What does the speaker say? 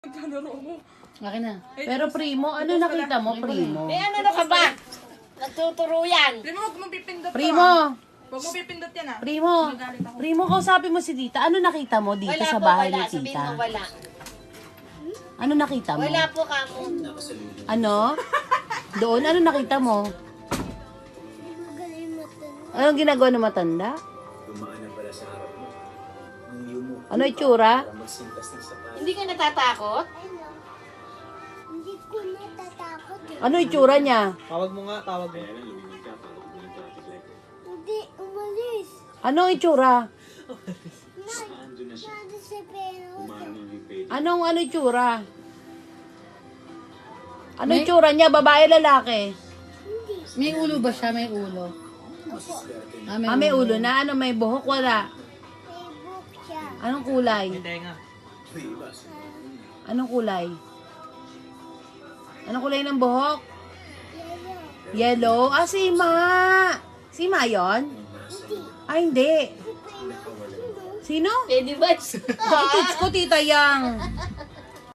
Akin na. Pero Primo, ano nakita mo, Primo? Ano ka ba? Nagtuturo yan. Primo, huwag mo pipindot Primo! Huwag mo pipindot yan ah. Primo! Primo, kausapin mo si Tita. Ano nakita mo dito Wala sa po, bahay wala. ni Sabihin Tita? mo wala. Ano nakita mo? Wala po kamo. Ano? Doon, ano nakita mo? Anong ginagawa ng matanda? Dumaanan pala sa harap mo. Ang yumo. Ano itsura? Magsintas ng sapatos. Hindi ka natatakot? Hindi ko natatakot eh. Ano itsura niya? Tawag mo nga, tawag mo. Kaya na lumimig ka para kung ng traffic light. Hindi, umalis. Anong itsura? Ando na siya. Nado sa pera ko. Umarang yung pwede. Ano itsura? Ano itsura niya? Babae, lalaki? May ulo ba siya? May ulo. Ah, may ulo na. Ano, may buhok? Wala. Facebook siya. Anong kulay? May tenga. Anong kulay? Anong kulay ng buhok? Yellow. Yellow? Ah, si Ma! Si Ma yun? Ah, hindi. Sino? Pwede ba? Bakit ko, Tita Yang?